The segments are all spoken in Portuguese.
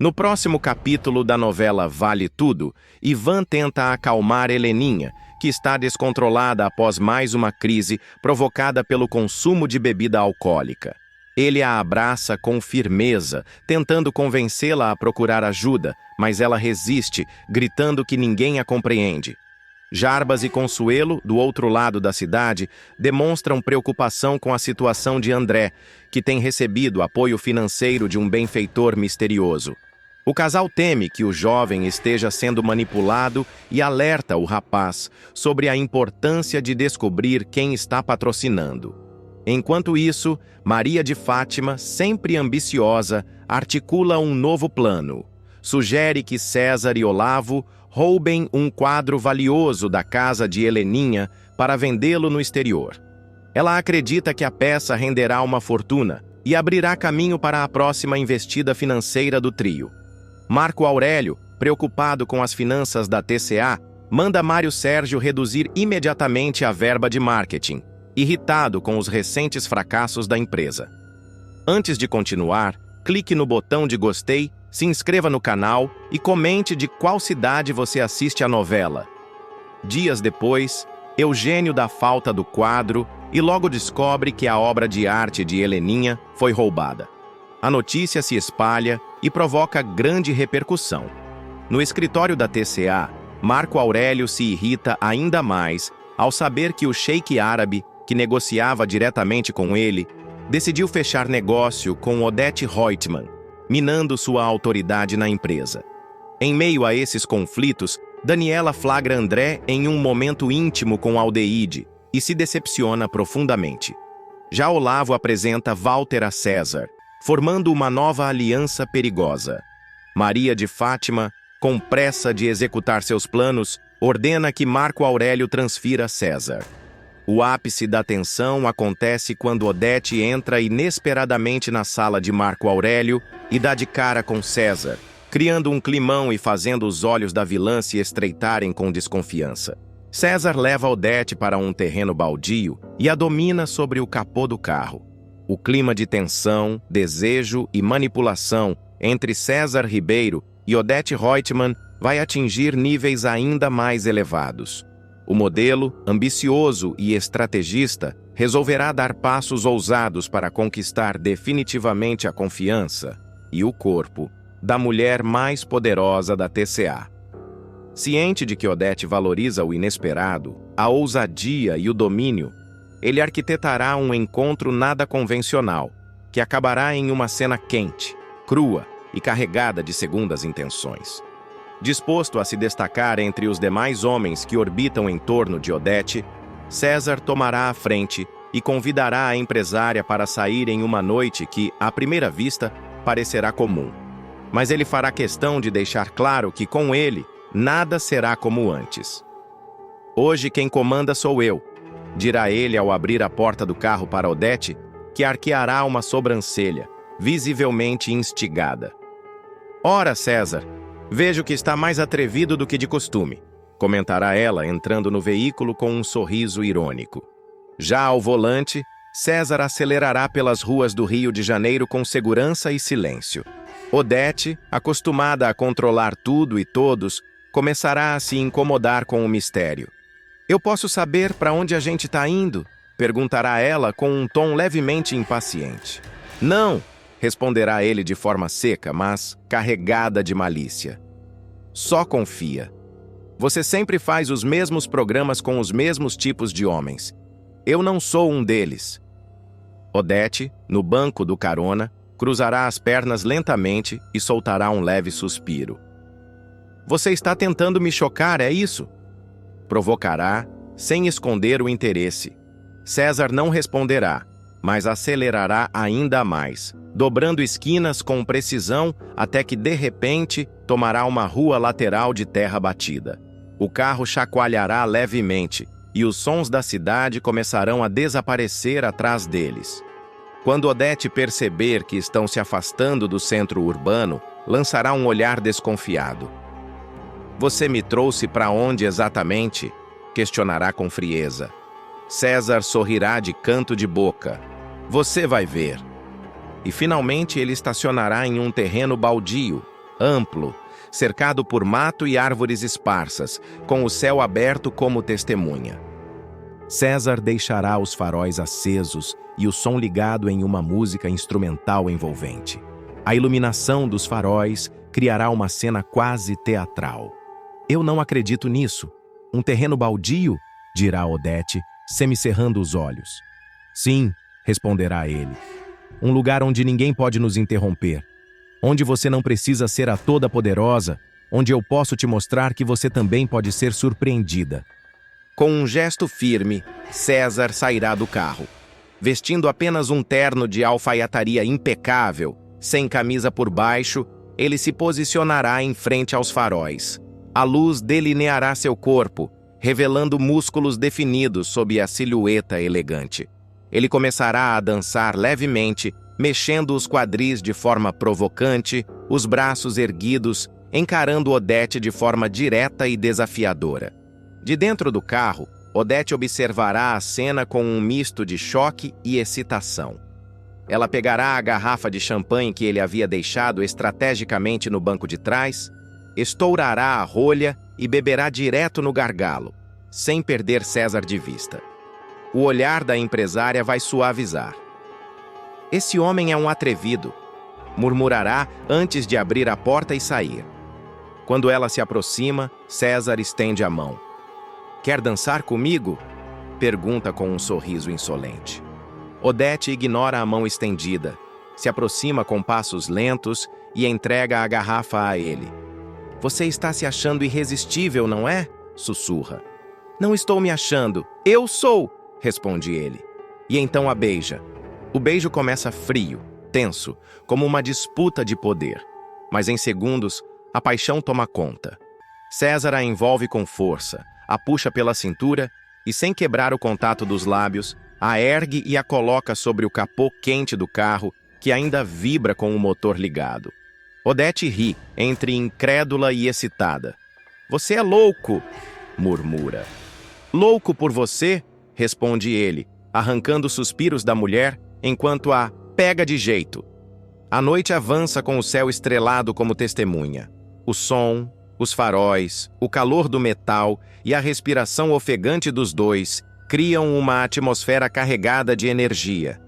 No próximo capítulo da novela Vale Tudo, Ivan tenta acalmar Heleninha, que está descontrolada após mais uma crise provocada pelo consumo de bebida alcoólica. Ele a abraça com firmeza, tentando convencê-la a procurar ajuda, mas ela resiste, gritando que ninguém a compreende. Jarbas e Consuelo, do outro lado da cidade, demonstram preocupação com a situação de André, que tem recebido apoio financeiro de um benfeitor misterioso. O casal teme que o jovem esteja sendo manipulado e alerta o rapaz sobre a importância de descobrir quem está patrocinando. Enquanto isso, Maria de Fátima, sempre ambiciosa, articula um novo plano. Sugere que César e Olavo roubem um quadro valioso da casa de Heleninha para vendê-lo no exterior. Ela acredita que a peça renderá uma fortuna e abrirá caminho para a próxima investida financeira do trio. Marco Aurélio, preocupado com as finanças da TCA, manda Mário Sérgio reduzir imediatamente a verba de marketing, irritado com os recentes fracassos da empresa. Antes de continuar, clique no botão de gostei, se inscreva no canal e comente de qual cidade você assiste a novela. Dias depois, Eugênio dá falta do quadro e logo descobre que a obra de arte de Heleninha foi roubada. A notícia se espalha e provoca grande repercussão. No escritório da TCA, Marco Aurélio se irrita ainda mais ao saber que o sheik árabe, que negociava diretamente com ele, decidiu fechar negócio com Odete Reutemann, minando sua autoridade na empresa. Em meio a esses conflitos, Daniela flagra André em um momento íntimo com Aldeide e se decepciona profundamente. Já Olavo apresenta Walter a César, formando uma nova aliança perigosa. Maria de Fátima, com pressa de executar seus planos, ordena que Marco Aurélio transfira César. O ápice da tensão acontece quando Odete entra inesperadamente na sala de Marco Aurélio e dá de cara com César, criando um climão e fazendo os olhos da vilã se estreitarem com desconfiança. César leva Odete para um terreno baldio e a domina sobre o capô do carro. O clima de tensão, desejo e manipulação entre César Ribeiro e Odete Reutemann vai atingir níveis ainda mais elevados. O modelo, ambicioso e estrategista, resolverá dar passos ousados para conquistar definitivamente a confiança e o corpo da mulher mais poderosa da TCA. Ciente de que Odete valoriza o inesperado, a ousadia e o domínio, ele arquitetará um encontro nada convencional, que acabará em uma cena quente, crua e carregada de segundas intenções. Disposto a se destacar entre os demais homens que orbitam em torno de Odete, César tomará a frente e convidará a empresária para sair em uma noite que, à primeira vista, parecerá comum. Mas ele fará questão de deixar claro que, com ele, nada será como antes. Hoje quem comanda sou eu, dirá ele ao abrir a porta do carro para Odete, que arqueará uma sobrancelha, visivelmente instigada. Ora, César, vejo que está mais atrevido do que de costume, comentará ela entrando no veículo com um sorriso irônico. Já ao volante, César acelerará pelas ruas do Rio de Janeiro com segurança e silêncio. Odete, acostumada a controlar tudo e todos, começará a se incomodar com o mistério. Eu posso saber para onde a gente está indo? Perguntará ela com um tom levemente impaciente. Não, responderá ele de forma seca, mas carregada de malícia. Só confia. Você sempre faz os mesmos programas com os mesmos tipos de homens. Eu não sou um deles. Odete, no banco do carona, cruzará as pernas lentamente e soltará um leve suspiro. Você está tentando me chocar, é isso? Provocará, sem esconder o interesse. César não responderá, mas acelerará ainda mais, dobrando esquinas com precisão até que, de repente, tomará uma rua lateral de terra batida. O carro chacoalhará levemente e os sons da cidade começarão a desaparecer atrás deles. Quando Odete perceber que estão se afastando do centro urbano, lançará um olhar desconfiado. Você me trouxe para onde exatamente? Questionará com frieza. César sorrirá de canto de boca. Você vai ver. E finalmente ele estacionará em um terreno baldio, amplo, cercado por mato e árvores esparsas, com o céu aberto como testemunha. César deixará os faróis acesos e o som ligado em uma música instrumental envolvente. A iluminação dos faróis criará uma cena quase teatral. Eu não acredito nisso. Um terreno baldio? Dirá Odete, semicerrando os olhos. Sim, responderá ele. Um lugar onde ninguém pode nos interromper. Onde você não precisa ser a toda-poderosa, onde eu posso te mostrar que você também pode ser surpreendida. Com um gesto firme, César sairá do carro. Vestindo apenas um terno de alfaiataria impecável, sem camisa por baixo, ele se posicionará em frente aos faróis. A luz delineará seu corpo, revelando músculos definidos sob a silhueta elegante. Ele começará a dançar levemente, mexendo os quadris de forma provocante, os braços erguidos, encarando Odete de forma direta e desafiadora. De dentro do carro, Odete observará a cena com um misto de choque e excitação. Ela pegará a garrafa de champanhe que ele havia deixado estrategicamente no banco de trás, estourará a rolha e beberá direto no gargalo, sem perder César de vista. O olhar da empresária vai suavizar. Esse homem é um atrevido, murmurará antes de abrir a porta e sair. Quando ela se aproxima, César estende a mão. Quer dançar comigo? Pergunta com um sorriso insolente. Odete ignora a mão estendida, se aproxima com passos lentos e entrega a garrafa a ele. Você está se achando irresistível, não é? Sussurra. Não estou me achando, eu sou! Responde ele. E então a beija. O beijo começa frio, tenso, como uma disputa de poder. Mas em segundos, a paixão toma conta. César a envolve com força, a puxa pela cintura e, sem quebrar o contato dos lábios, a ergue e a coloca sobre o capô quente do carro, que ainda vibra com o motor ligado. Odete ri, entre incrédula e excitada. Você é louco! Murmura. Louco por você? Responde ele, arrancando suspiros da mulher, enquanto a pega de jeito. A noite avança com o céu estrelado como testemunha. O som, os faróis, o calor do metal e a respiração ofegante dos dois criam uma atmosfera carregada de energia.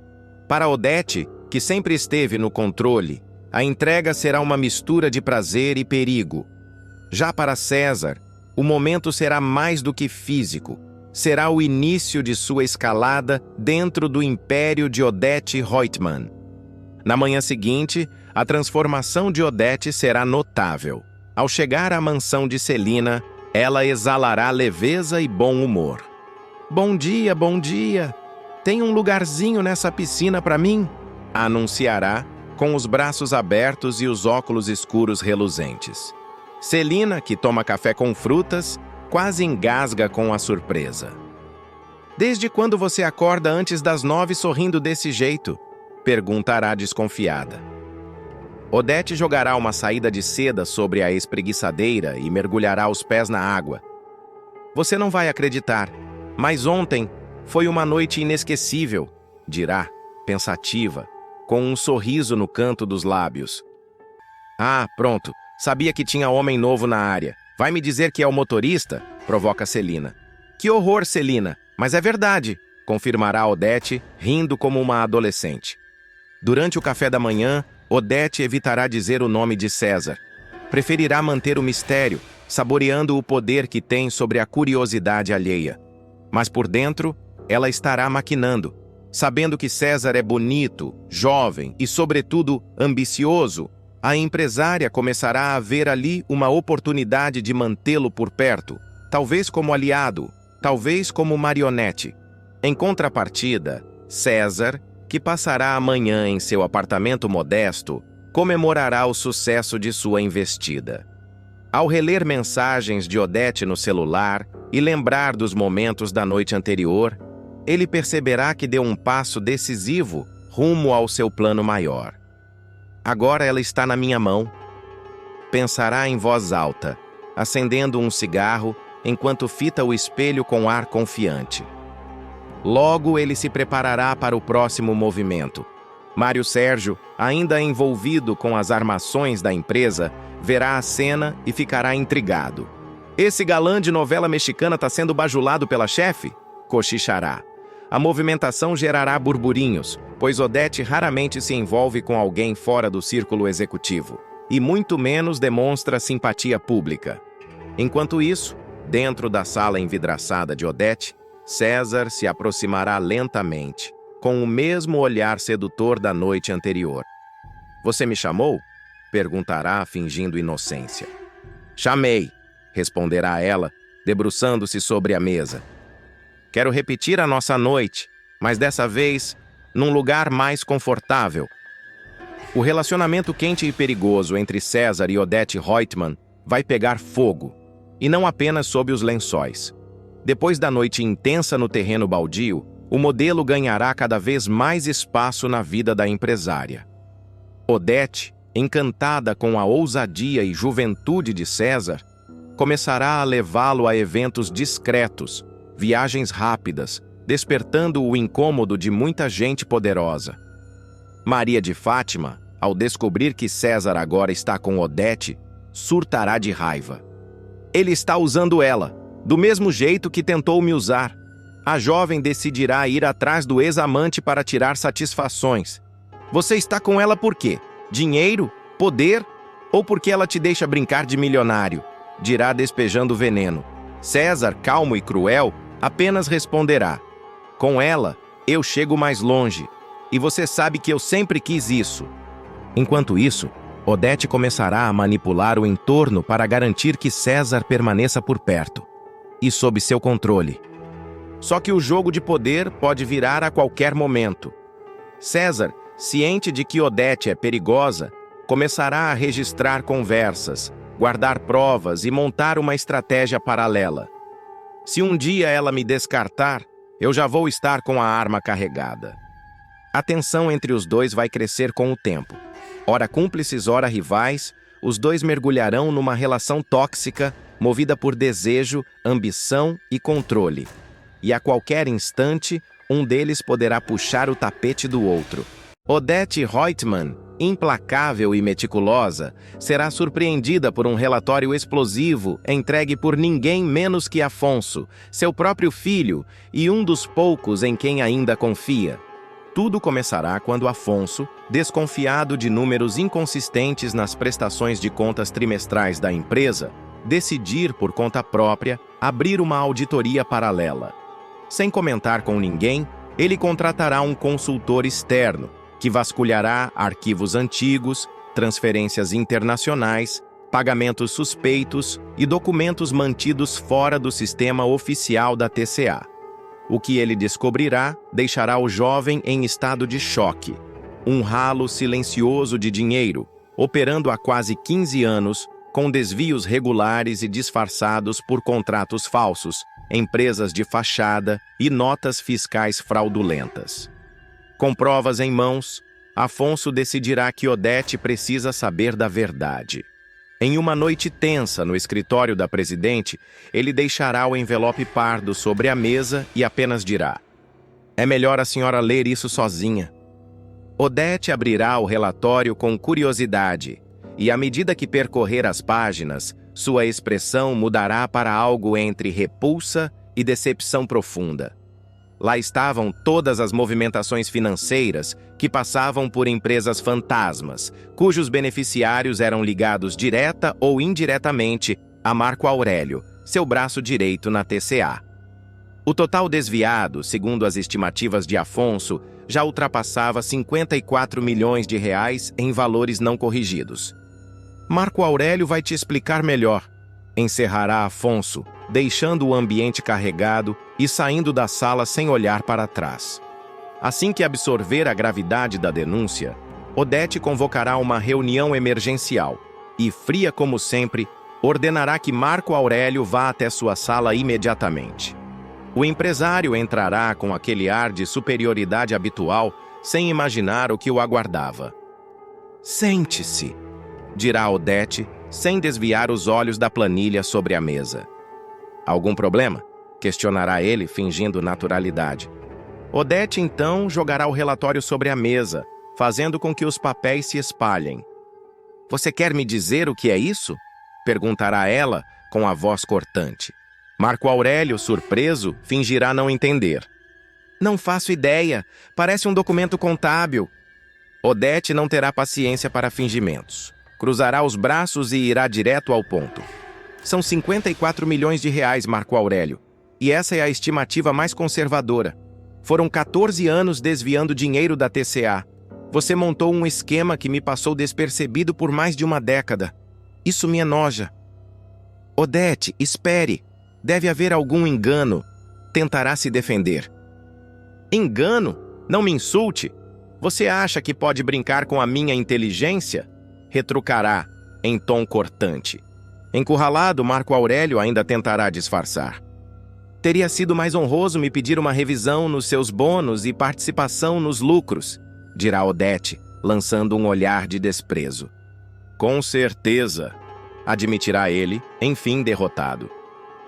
Para Odete, que sempre esteve no controle, a entrega será uma mistura de prazer e perigo. Já para César, o momento será mais do que físico. Será o início de sua escalada dentro do império de Odete Reutemann. Na manhã seguinte, a transformação de Odete será notável. Ao chegar à mansão de Celina, ela exalará leveza e bom humor. Bom dia, bom dia! Tem um lugarzinho nessa piscina para mim? Anunciará, com os braços abertos e os óculos escuros reluzentes. Celina, que toma café com frutas, quase engasga com a surpresa. Desde quando você acorda antes das 9 sorrindo desse jeito? Perguntará desconfiada. Odete jogará uma saída de seda sobre a espreguiçadeira e mergulhará os pés na água. Você não vai acreditar, mas ontem foi uma noite inesquecível, dirá, pensativa, com um sorriso no canto dos lábios. Ah, pronto, sabia que tinha homem novo na área. Vai me dizer que é o motorista? Provoca Celina. Que horror, Celina, mas é verdade, confirmará Odete, rindo como uma adolescente. Durante o café da manhã, Odete evitará dizer o nome de César. Preferirá manter o mistério, saboreando o poder que tem sobre a curiosidade alheia. Mas por dentro, ela estará maquinando, sabendo que César é bonito, jovem e, sobretudo, ambicioso. A empresária começará a ver ali uma oportunidade de mantê-lo por perto, talvez como aliado, talvez como marionete. Em contrapartida, César, que passará a manhã em seu apartamento modesto, comemorará o sucesso de sua investida. Ao reler mensagens de Odete no celular e lembrar dos momentos da noite anterior, ele perceberá que deu um passo decisivo rumo ao seu plano maior. Agora ela está na minha mão. Pensará em voz alta, acendendo um cigarro enquanto fita o espelho com ar confiante. Logo ele se preparará para o próximo movimento. Mário Sérgio, ainda envolvido com as armações da empresa, verá a cena e ficará intrigado. Esse galã de novela mexicana está sendo bajulado pela chefe? Cochichará. A movimentação gerará burburinhos, pois Odete raramente se envolve com alguém fora do círculo executivo, e muito menos demonstra simpatia pública. Enquanto isso, dentro da sala envidraçada de Odete, César se aproximará lentamente, com o mesmo olhar sedutor da noite anterior. "Você me chamou?" perguntará, fingindo inocência. "Chamei", responderá ela, debruçando-se sobre a mesa. "Quero repetir a nossa noite, mas dessa vez num lugar mais confortável." O relacionamento quente e perigoso entre César e Odete Reutemann vai pegar fogo, e não apenas sob os lençóis. Depois da noite intensa no terreno baldio, o modelo ganhará cada vez mais espaço na vida da empresária. Odete, encantada com a ousadia e juventude de César, começará a levá-lo a eventos discretos, viagens rápidas, despertando o incômodo de muita gente poderosa. Maria de Fátima, ao descobrir que César agora está com Odete, surtará de raiva. "Ele está usando ela, do mesmo jeito que tentou me usar." A jovem decidirá ir atrás do ex-amante para tirar satisfações. "Você está com ela por quê? Dinheiro? Poder? Ou porque ela te deixa brincar de milionário?" dirá, despejando veneno. César, calmo e cruel, apenas responderá: "Com ela, eu chego mais longe, e você sabe que eu sempre quis isso." Enquanto isso, Odete começará a manipular o entorno para garantir que César permaneça por perto e sob seu controle. Só que o jogo de poder pode virar a qualquer momento. César, ciente de que Odete é perigosa, começará a registrar conversas, guardar provas e montar uma estratégia paralela. Se um dia ela me descartar, eu já vou estar com a arma carregada. A tensão entre os dois vai crescer com o tempo. Ora cúmplices, ora rivais, os dois mergulharão numa relação tóxica, movida por desejo, ambição e controle. E a qualquer instante, um deles poderá puxar o tapete do outro. Odete Reutemann, implacável e meticulosa, será surpreendida por um relatório explosivo entregue por ninguém menos que Afonso, seu próprio filho e um dos poucos em quem ainda confia. Tudo começará quando Afonso, desconfiado de números inconsistentes nas prestações de contas trimestrais da empresa, decidir por conta própria abrir uma auditoria paralela. Sem comentar com ninguém, ele contratará um consultor externo, que vasculhará arquivos antigos, transferências internacionais, pagamentos suspeitos e documentos mantidos fora do sistema oficial da TCA. O que ele descobrirá deixará o jovem em estado de choque. Um ralo silencioso de dinheiro, operando há quase 15 anos, com desvios regulares e disfarçados por contratos falsos, empresas de fachada e notas fiscais fraudulentas. Com provas em mãos, Afonso decidirá que Odete precisa saber da verdade. Em uma noite tensa no escritório da presidente, ele deixará o envelope pardo sobre a mesa e apenas dirá: "É melhor a senhora ler isso sozinha." Odete abrirá o relatório com curiosidade, e à medida que percorrer as páginas, sua expressão mudará para algo entre repulsa e decepção profunda. Lá estavam todas as movimentações financeiras que passavam por empresas fantasmas, cujos beneficiários eram ligados direta ou indiretamente a Marco Aurélio, seu braço direito na TCA. O total desviado, segundo as estimativas de Afonso, já ultrapassava 54 milhões de reais em valores não corrigidos. "Marco Aurélio vai te explicar melhor", encerrará Afonso, deixando o ambiente carregado e saindo da sala sem olhar para trás. Assim que absorver a gravidade da denúncia, Odete convocará uma reunião emergencial e, fria como sempre, ordenará que Marco Aurélio vá até sua sala imediatamente. O empresário entrará com aquele ar de superioridade habitual, sem imaginar o que o aguardava. "Sente-se", dirá Odete, sem desviar os olhos da planilha sobre a mesa. "Algum problema?" questionará ele, fingindo naturalidade. Odete, então, jogará o relatório sobre a mesa, fazendo com que os papéis se espalhem. Você quer me dizer o que é isso? Perguntará ela com a voz cortante. Marco Aurélio, surpreso, fingirá não entender. Não faço ideia. Parece um documento contábil. Odete não terá paciência para fingimentos. Cruzará os braços e irá direto ao ponto. São 54 milhões de reais, Marco Aurélio. E essa é a estimativa mais conservadora. Foram 14 anos desviando dinheiro da TCA. Você montou um esquema que me passou despercebido por mais de uma década. Isso me enoja. Odete, espere. Deve haver algum engano. Tentará se defender. Engano? Não me insulte. Você acha que pode brincar com a minha inteligência? Retrucará, em tom cortante. Encurralado, Marco Aurélio ainda tentará disfarçar. Teria sido mais honroso me pedir uma revisão nos seus bônus e participação nos lucros, dirá Odete, lançando um olhar de desprezo. Com certeza, admitirá ele, enfim derrotado.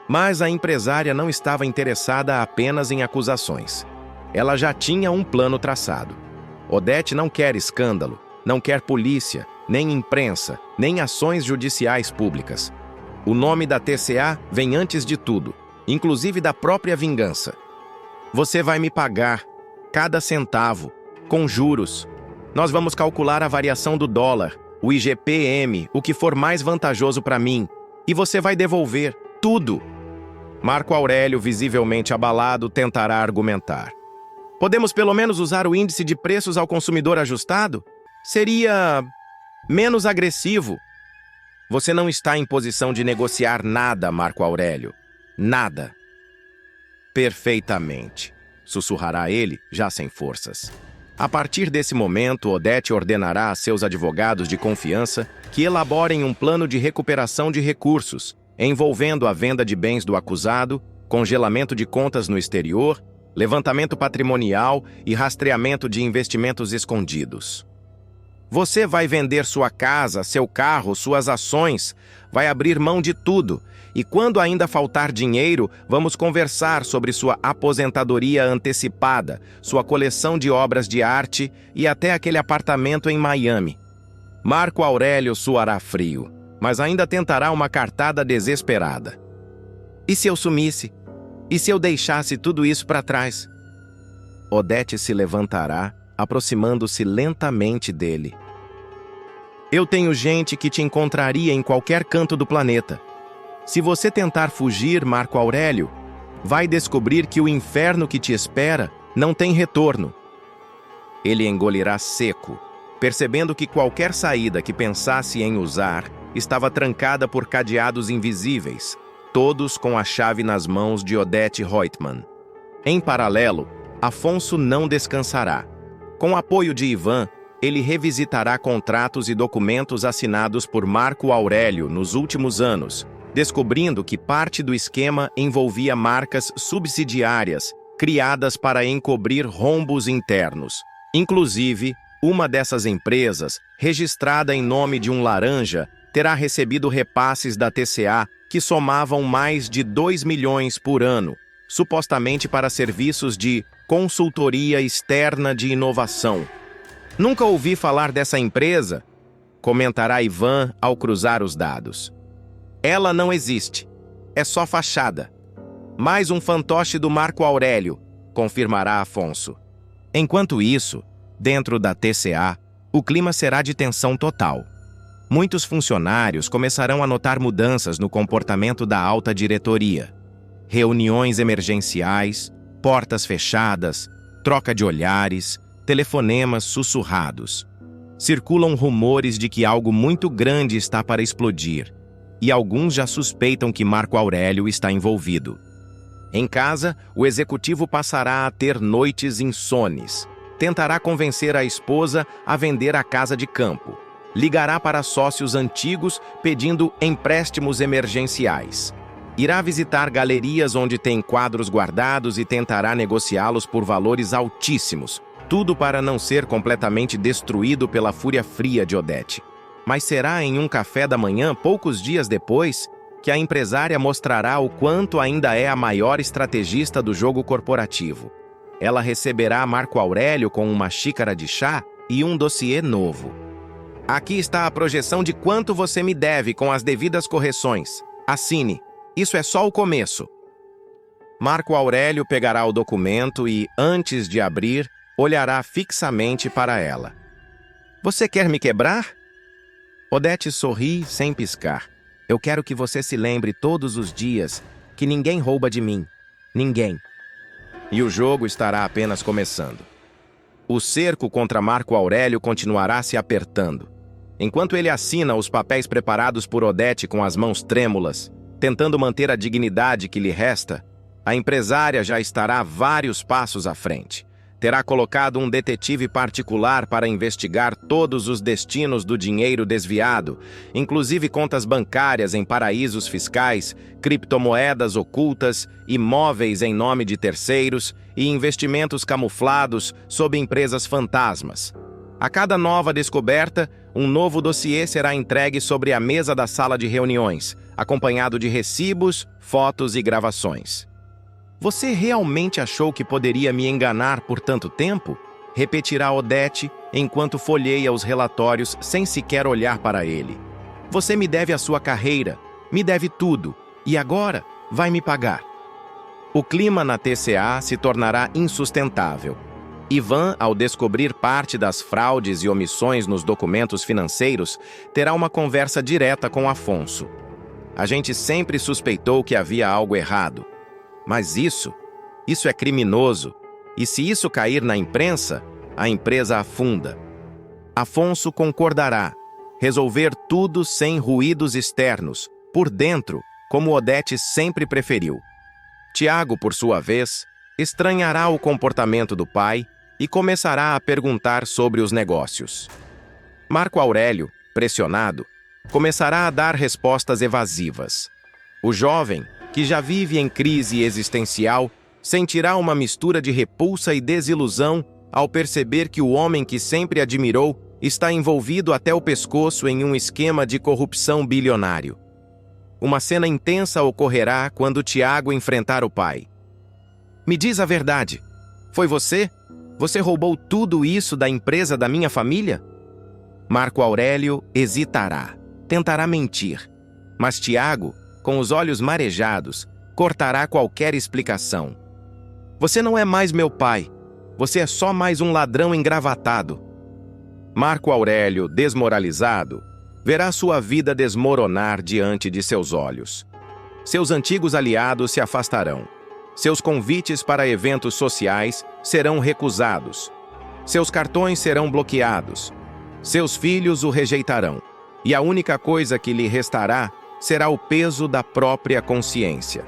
Mas a empresária não estava interessada apenas em acusações. Ela já tinha um plano traçado. Odete não quer escândalo, não quer polícia, nem imprensa, nem ações judiciais públicas. O nome da TCA vem antes de tudo, inclusive da própria vingança. Você vai me pagar, cada centavo, com juros. Nós vamos calcular a variação do dólar, o IGPM, o que for mais vantajoso para mim, e você vai devolver tudo. Marco Aurélio, visivelmente abalado, tentará argumentar. Podemos pelo menos usar o índice de preços ao consumidor ajustado? Seria menos agressivo. Você não está em posição de negociar nada, Marco Aurélio. Nada. Perfeitamente, sussurrará ele, já sem forças. A partir desse momento, Odete ordenará a seus advogados de confiança que elaborem um plano de recuperação de recursos, envolvendo a venda de bens do acusado, congelamento de contas no exterior, levantamento patrimonial e rastreamento de investimentos escondidos. Você vai vender sua casa, seu carro, suas ações, vai abrir mão de tudo, e quando ainda faltar dinheiro, vamos conversar sobre sua aposentadoria antecipada, sua coleção de obras de arte e até aquele apartamento em Miami. Marco Aurélio suará frio, mas ainda tentará uma cartada desesperada. E se eu sumisse? E se eu deixasse tudo isso para trás? Odete se levantará, aproximando-se lentamente dele. Eu tenho gente que te encontraria em qualquer canto do planeta. Se você tentar fugir, Marco Aurélio, vai descobrir que o inferno que te espera não tem retorno. Ele engolirá seco, percebendo que qualquer saída que pensasse em usar estava trancada por cadeados invisíveis, todos com a chave nas mãos de Odete Reutemann. Em paralelo, Afonso não descansará. Com o apoio de Ivan, ele revisitará contratos e documentos assinados por Marco Aurélio nos últimos anos, descobrindo que parte do esquema envolvia marcas subsidiárias criadas para encobrir rombos internos. Inclusive, uma dessas empresas, registrada em nome de um laranja, terá recebido repasses da TCA que somavam mais de 2 milhões por ano, supostamente para serviços de consultoria externa de inovação. Nunca ouvi falar dessa empresa, comentará Ivan ao cruzar os dados. Ela não existe. É só fachada. Mais um fantoche do Marco Aurélio, confirmará Afonso. Enquanto isso, dentro da TCA, o clima será de tensão total. Muitos funcionários começarão a notar mudanças no comportamento da alta diretoria. Reuniões emergenciais, portas fechadas, troca de olhares, telefonemas sussurrados. Circulam rumores de que algo muito grande está para explodir, e alguns já suspeitam que Marco Aurélio está envolvido. Em casa, o executivo passará a ter noites insones. Tentará convencer a esposa a vender a casa de campo. Ligará para sócios antigos pedindo empréstimos emergenciais. Irá visitar galerias onde tem quadros guardados e tentará negociá-los por valores altíssimos, tudo para não ser completamente destruído pela fúria fria de Odete. Mas será em um café da manhã, poucos dias depois, que a empresária mostrará o quanto ainda é a maior estrategista do jogo corporativo. Ela receberá Marco Aurélio com uma xícara de chá e um dossiê novo. Aqui está a projeção de quanto você me deve com as devidas correções. Assine. Isso é só o começo. Marco Aurélio pegará o documento e, antes de abrir, olhará fixamente para ela. Você quer me quebrar? Odete sorri sem piscar. Eu quero que você se lembre todos os dias que ninguém rouba de mim. Ninguém. E o jogo estará apenas começando. O cerco contra Marco Aurélio continuará se apertando. Enquanto ele assina os papéis preparados por Odete com as mãos trêmulas, tentando manter a dignidade que lhe resta, a empresária já estará vários passos à frente. Terá colocado um detetive particular para investigar todos os destinos do dinheiro desviado, inclusive contas bancárias em paraísos fiscais, criptomoedas ocultas, imóveis em nome de terceiros e investimentos camuflados sob empresas fantasmas. A cada nova descoberta, um novo dossiê será entregue sobre a mesa da sala de reuniões, acompanhado de recibos, fotos e gravações. Você realmente achou que poderia me enganar por tanto tempo? Repetirá Odete enquanto folheia os relatórios sem sequer olhar para ele. Você me deve a sua carreira, me deve tudo, e agora vai me pagar. O clima na TCA se tornará insustentável. Ivan, ao descobrir parte das fraudes e omissões nos documentos financeiros, terá uma conversa direta com Afonso. A gente sempre suspeitou que havia algo errado. Mas isso é criminoso, e se isso cair na imprensa, a empresa afunda. Afonso concordará, resolver tudo sem ruídos externos, por dentro, como Odete sempre preferiu. Tiago, por sua vez, estranhará o comportamento do pai e começará a perguntar sobre os negócios. Marco Aurélio, pressionado, começará a dar respostas evasivas. O jovem, que já vive em crise existencial, sentirá uma mistura de repulsa e desilusão ao perceber que o homem que sempre admirou está envolvido até o pescoço em um esquema de corrupção bilionário. Uma cena intensa ocorrerá quando Tiago enfrentar o pai. Me diz a verdade. Foi você? Você roubou tudo isso da empresa da minha família? Marco Aurélio hesitará, tentará mentir. Mas Tiago, com os olhos marejados, cortará qualquer explicação. Você não é mais meu pai. Você é só mais um ladrão engravatado. Marco Aurélio, desmoralizado, verá sua vida desmoronar diante de seus olhos. Seus antigos aliados se afastarão. Seus convites para eventos sociais serão recusados. Seus cartões serão bloqueados. Seus filhos o rejeitarão. E a única coisa que lhe restará será o peso da própria consciência.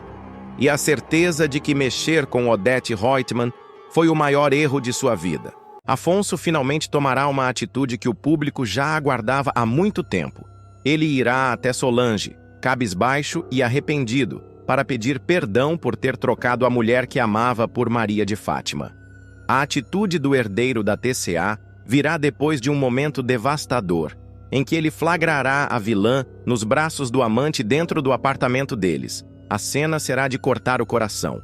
E a certeza de que mexer com Odete Reutemann foi o maior erro de sua vida. Afonso finalmente tomará uma atitude que o público já aguardava há muito tempo. Ele irá até Solange, cabisbaixo e arrependido, para pedir perdão por ter trocado a mulher que amava por Maria de Fátima. A atitude do herdeiro da TCA virá depois de um momento devastador, em que ele flagrará a vilã nos braços do amante dentro do apartamento deles. A cena será de cortar o coração.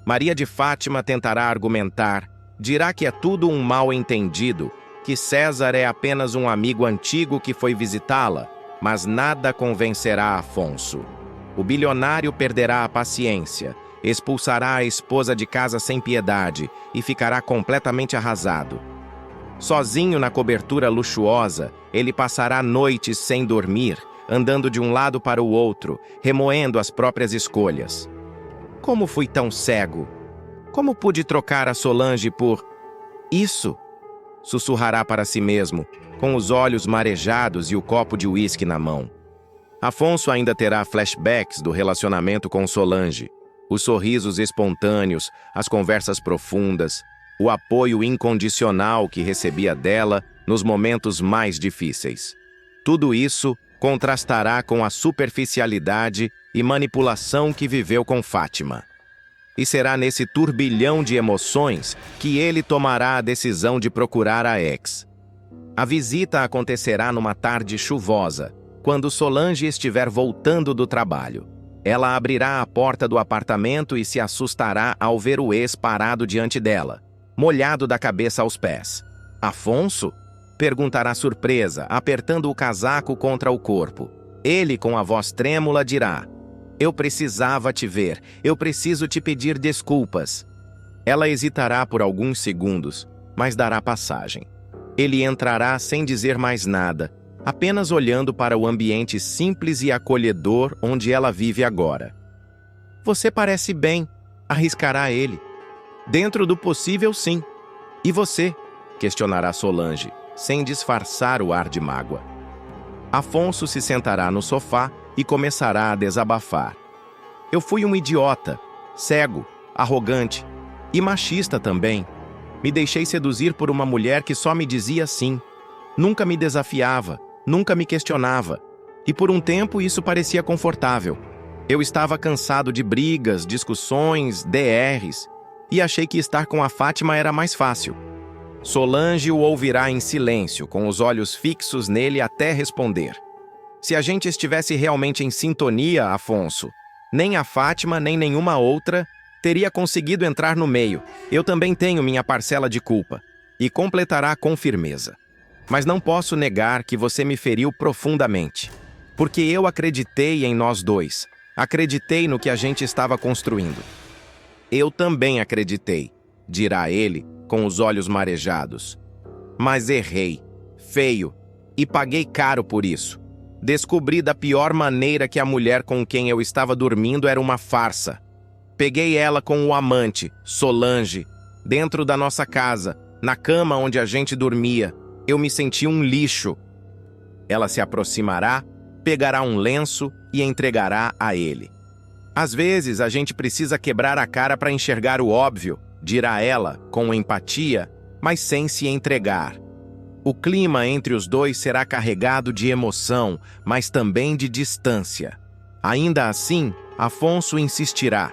Maria de Fátima tentará argumentar, dirá que é tudo um mal-entendido, que César é apenas um amigo antigo que foi visitá-la, mas nada convencerá Afonso. O bilionário perderá a paciência, expulsará a esposa de casa sem piedade e ficará completamente arrasado. Sozinho na cobertura luxuosa, ele passará noites sem dormir, andando de um lado para o outro, remoendo as próprias escolhas. Como fui tão cego? Como pude trocar a Solange por isso? Sussurrará para si mesmo, com os olhos marejados e o copo de uísque na mão. Afonso ainda terá flashbacks do relacionamento com Solange, os sorrisos espontâneos, as conversas profundas, o apoio incondicional que recebia dela nos momentos mais difíceis. Tudo isso contrastará com a superficialidade e manipulação que viveu com Fátima. E será nesse turbilhão de emoções que ele tomará a decisão de procurar a ex. A visita acontecerá numa tarde chuvosa, quando Solange estiver voltando do trabalho. Ela abrirá a porta do apartamento e se assustará ao ver o ex parado diante dela, molhado da cabeça aos pés. Afonso? Perguntará surpresa, apertando o casaco contra o corpo. Ele, com a voz trêmula, dirá: eu precisava te ver, eu preciso te pedir desculpas. Ela hesitará por alguns segundos, mas dará passagem. Ele entrará sem dizer mais nada, apenas olhando para o ambiente simples e acolhedor onde ela vive agora. Você parece bem, arriscará ele. Dentro do possível, sim. E você? Questionará Solange, sem disfarçar o ar de mágoa. Afonso se sentará no sofá e começará a desabafar. Eu fui um idiota, cego, arrogante e machista também. Me deixei seduzir por uma mulher que só me dizia sim. Nunca me desafiava, nunca me questionava. E por um tempo isso parecia confortável. Eu estava cansado de brigas, discussões, DRs, e achei que estar com a Fátima era mais fácil. Solange o ouvirá em silêncio, com os olhos fixos nele até responder. Se a gente estivesse realmente em sintonia, Afonso, nem a Fátima, nem nenhuma outra teria conseguido entrar no meio. Eu também tenho minha parcela de culpa. E completará com firmeza. Mas não posso negar que você me feriu profundamente. Porque eu acreditei em nós dois. Acreditei no que a gente estava construindo. Eu também acreditei, dirá ele, com os olhos marejados. Mas errei, feio, e paguei caro por isso. Descobri da pior maneira que a mulher com quem eu estava dormindo era uma farsa. Peguei ela com o amante, Solange, dentro da nossa casa, na cama onde a gente dormia. Eu me senti um lixo. Ela se aproximará, pegará um lenço e entregará a ele. Às vezes, a gente precisa quebrar a cara para enxergar o óbvio, dirá ela, com empatia, mas sem se entregar. O clima entre os dois será carregado de emoção, mas também de distância. Ainda assim, Afonso insistirá.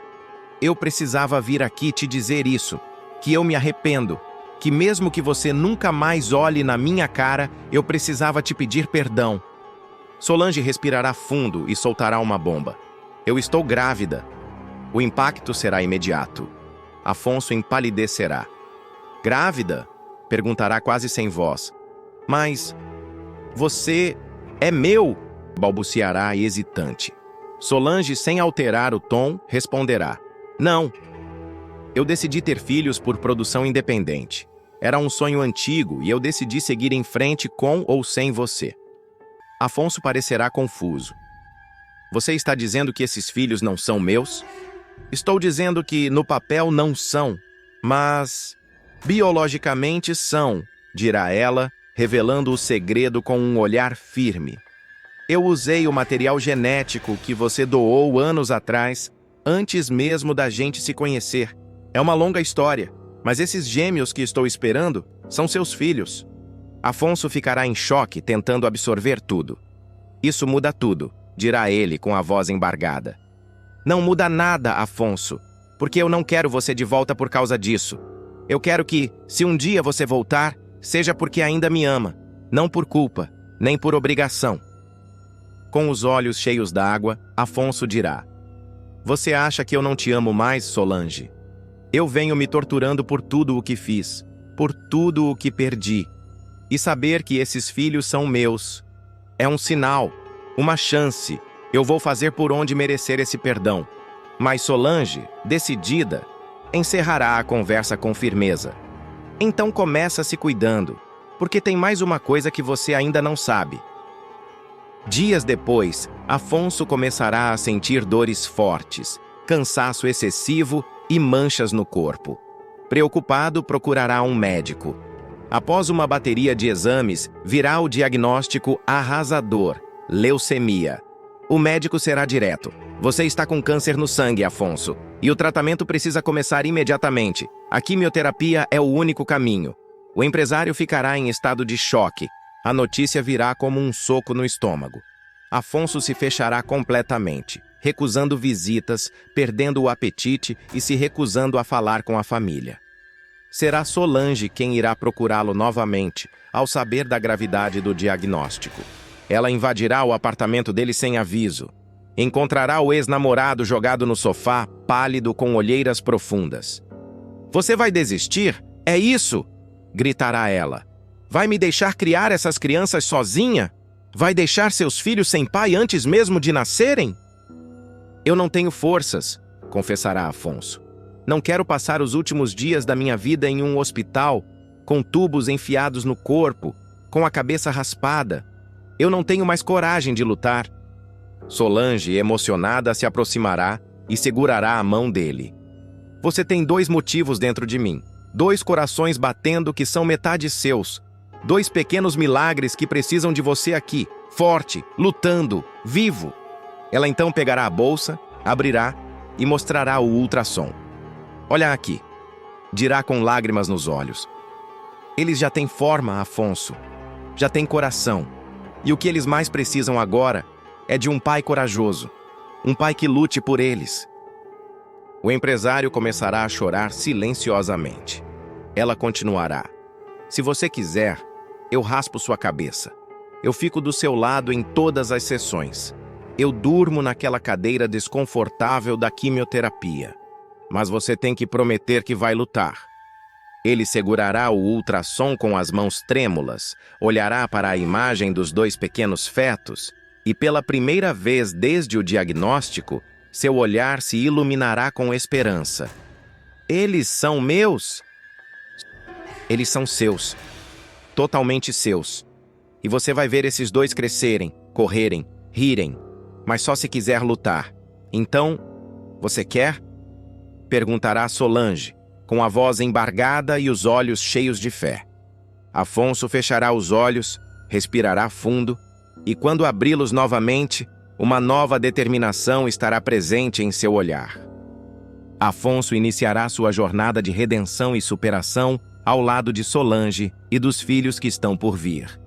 Eu precisava vir aqui te dizer isso, que eu me arrependo, que mesmo que você nunca mais olhe na minha cara, eu precisava te pedir perdão. Solange respirará fundo e soltará uma bomba. Eu estou grávida. O impacto será imediato. Afonso empalidecerá. Grávida? Perguntará quase sem voz. Mas você é meu? Balbuciará hesitante. Solange, sem alterar o tom, responderá. Não. Eu decidi ter filhos por produção independente. Era um sonho antigo e eu decidi seguir em frente com ou sem você. Afonso parecerá confuso. Você está dizendo que esses filhos não são meus? Estou dizendo que no papel não são, mas biologicamente são, dirá ela, revelando o segredo com um olhar firme. Eu usei o material genético que você doou anos atrás, antes mesmo da gente se conhecer. É uma longa história, mas esses gêmeos que estou esperando são seus filhos. Afonso ficará em choque, tentando absorver tudo. Isso muda tudo, dirá ele com a voz embargada. Não muda nada, Afonso, porque eu não quero você de volta por causa disso. Eu quero que, se um dia você voltar, seja porque ainda me ama, não por culpa, nem por obrigação. Com os olhos cheios d'água, Afonso dirá: Você acha que eu não te amo mais, Solange? Eu venho me torturando por tudo o que fiz, por tudo o que perdi. E saber que esses filhos são meus é um sinal, uma chance. Eu vou fazer por onde merecer esse perdão. Mas Solange, decidida, encerrará a conversa com firmeza. Então começa se cuidando, porque tem mais uma coisa que você ainda não sabe. Dias depois, Afonso começará a sentir dores fortes, cansaço excessivo e manchas no corpo. Preocupado, procurará um médico. Após uma bateria de exames, virá o diagnóstico arrasador: leucemia. O médico será direto. Você está com câncer no sangue, Afonso, e o tratamento precisa começar imediatamente. A quimioterapia é o único caminho. O empresário ficará em estado de choque. A notícia virá como um soco no estômago. Afonso se fechará completamente, recusando visitas, perdendo o apetite e se recusando a falar com a família. Será Solange quem irá procurá-lo novamente, ao saber da gravidade do diagnóstico. Ela invadirá o apartamento dele sem aviso. Encontrará o ex-namorado jogado no sofá, pálido, com olheiras profundas. Você vai desistir? É isso? Gritará ela. Vai me deixar criar essas crianças sozinha? Vai deixar seus filhos sem pai antes mesmo de nascerem? Eu não tenho forças, confessará Afonso. Não quero passar os últimos dias da minha vida em um hospital, com tubos enfiados no corpo, com a cabeça raspada. Eu não tenho mais coragem de lutar. Solange, emocionada, se aproximará e segurará a mão dele. Você tem 2 motivos dentro de mim. 2 corações batendo que são metade seus. 2 pequenos milagres que precisam de você aqui, forte, lutando, vivo. Ela então pegará a bolsa, abrirá e mostrará o ultrassom. Olha aqui, dirá com lágrimas nos olhos. Eles já têm forma, Afonso. Já têm coração. E o que eles mais precisam agora é de um pai corajoso. Um pai que lute por eles. O empresário começará a chorar silenciosamente. Ela continuará. Se você quiser, eu raspo sua cabeça. Eu fico do seu lado em todas as sessões. Eu durmo naquela cadeira desconfortável da quimioterapia. Mas você tem que prometer que vai lutar. Ele segurará o ultrassom com as mãos trêmulas, olhará para a imagem dos 2 pequenos fetos e, pela primeira vez desde o diagnóstico, seu olhar se iluminará com esperança. Eles são meus? Eles são seus. Totalmente seus. E você vai ver esses 2 crescerem, correrem, rirem, mas só se quiser lutar. Então, você quer? Perguntará Solange, com a voz embargada e os olhos cheios de fé. Afonso fechará os olhos, respirará fundo, e quando abri-los novamente, uma nova determinação estará presente em seu olhar. Afonso iniciará sua jornada de redenção e superação ao lado de Solange e dos filhos que estão por vir.